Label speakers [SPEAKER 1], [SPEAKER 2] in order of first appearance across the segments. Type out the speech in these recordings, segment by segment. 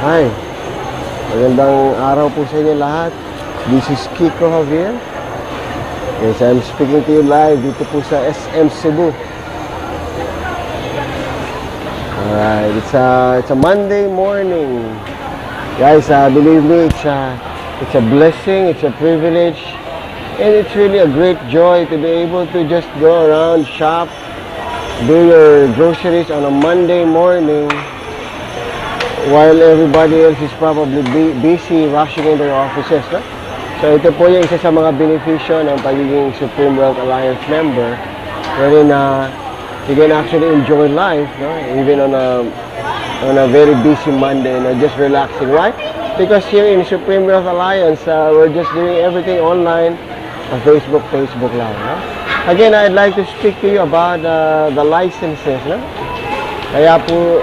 [SPEAKER 1] Hi, magandang araw po sa inyo lahat. This is Kiko Javier. Yes, I'm speaking to you live dito po sa SM Cebu. Alright, it's a Monday morning. Guys, believe me, it's a blessing, it's a privilege, and it's really a great joy to be able to just go around, shop, do your groceries on a Monday morning while everybody else is probably busy rushing in their offices, no? So ito po yung isa sa mga benepisyo ng pagiging Supreme Wealth Alliance member, wherein you can actually enjoy life, no? Even on a very busy Monday, no? Just relaxing. Why? Because here in Supreme Wealth Alliance, we're just doing everything online on Facebook Live, no? Again, I'd like to speak to you about the licenses, no? Kaya po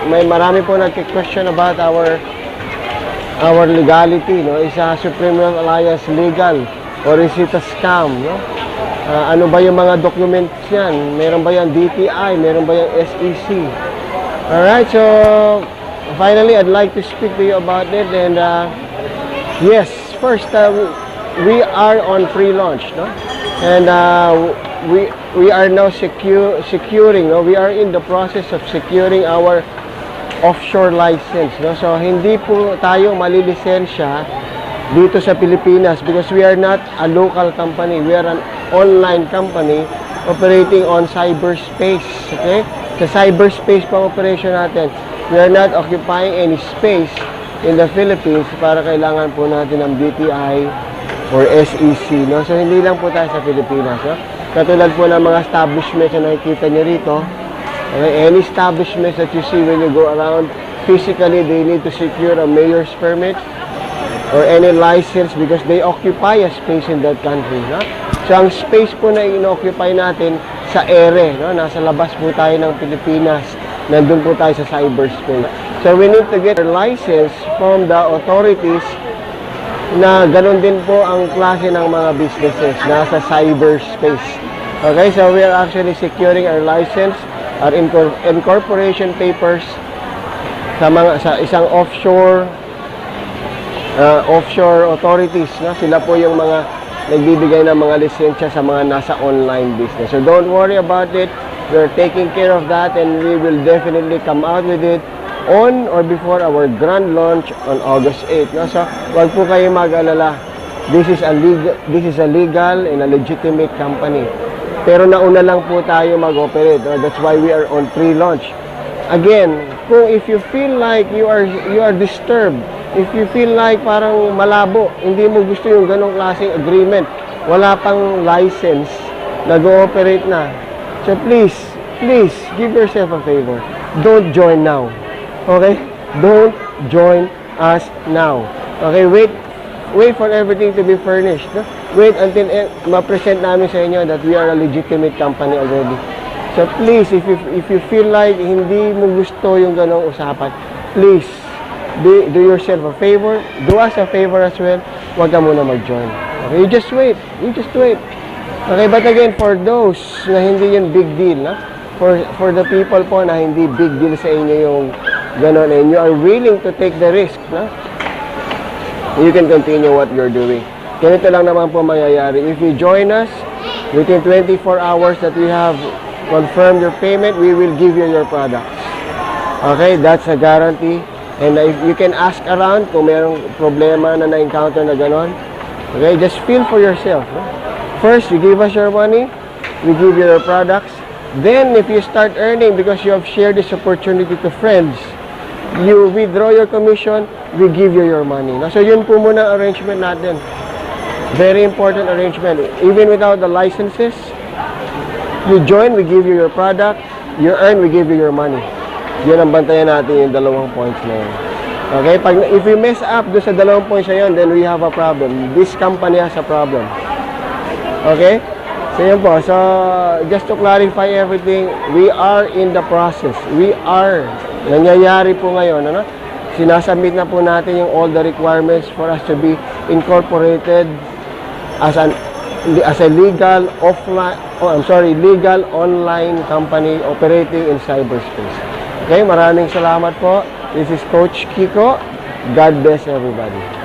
[SPEAKER 1] may marami po nagki-question about our legality, no? Is Supreme Wealth Alliance legal or is it a scam, no? Ano ba yung mga documents yan? Meron ba yung DTI? Meron ba yung SEC? Alright, so finally I'd like to speak to you about it. And yes, first we are on pre-launch, no? And we are now securing, no? We are in the process of securing our offshore license, no? So hindi po tayo malilisensya dito sa Pilipinas because we are not a local company. We are an online company operating on cyberspace, okay? Sa cyberspace pang operation natin. We are not occupying any space in the Philippines para kailangan po natin ng DTI or SEC, no? So hindi lang po tayo sa Pilipinas, no? Katulad po ng mga establishments na nakikita nyo rito. Okay, any establishments that you see when you go around, physically they need to secure a mayor's permit or any license because they occupy a space in that country, no? So ang space po na inoccupy natin sa ere, no? Nasa labas po tayo ng Pilipinas, nandun po tayo sa cyberspace. So we need to get a license from the authorities na ganun din po ang klase ng mga businesses nasa cyberspace. Okay, so we are actually securing our license, our incorporation papers sa isang offshore authorities, no? Sila po yung mga nagbibigay ng mga lisensya sa mga nasa online business. So don't worry about it. We're taking care of that and we will definitely come out with it on or before our grand launch on August 8, no? So wag po kayo mag-alala. This is a legal and a legitimate company. Pero nauna lang po tayo mag-operate. That's why we are on pre-launch. Again, if you feel like you are disturbed, if you feel like parang malabo, hindi mo gusto yung ganong klaseng agreement, wala pang license, nag-ooperate na. So please, give yourself a favor. Don't join now. Okay? Don't join us now. Okay? Wait for everything to be furnished, no? Wait until ma-present namin sa inyo that we are a legitimate company already. So please, if you feel like hindi mo gusto yung ganong usapan, please, do yourself a favor, do us a favor as well, huwag ka muna mag-join. Okay, you just wait. Okay, but again, for those na hindi yun big deal, na? For the people po na hindi big deal sa inyo yung ganon, and you are willing to take the risk, na? You can continue what you're doing. Ganito lang naman po mangyayari. If you join us, within 24 hours that we have confirmed your payment, we will give you your products. Okay, that's a guarantee. And if you can ask around kung mayroong problema na na-encounter na ganon. Okay, just feel for yourself. No? First, you give us your money, we give you your products. Then, if you start earning because you have shared this opportunity to friends, you withdraw your commission, we give you your money. No? So, yun po muna ang arrangement natin. Very important arrangement. Even without the licenses, you join, we give you your product. You earn, we give you your money. Yun ang bantayan natin yung dalawang points na yun. Okay? If we mess up doon sa dalawang points na yun, then we have a problem. This company has a problem. Okay? So yun po. So, just to clarify everything, we are in the process. Nangyayari po ngayon, ano? Sinasubmit na po natin yung all the requirements for us to be incorporated as a legal online company operating in cyberspace. Okay, maraming salamat po. This is Coach Kiko. God bless everybody.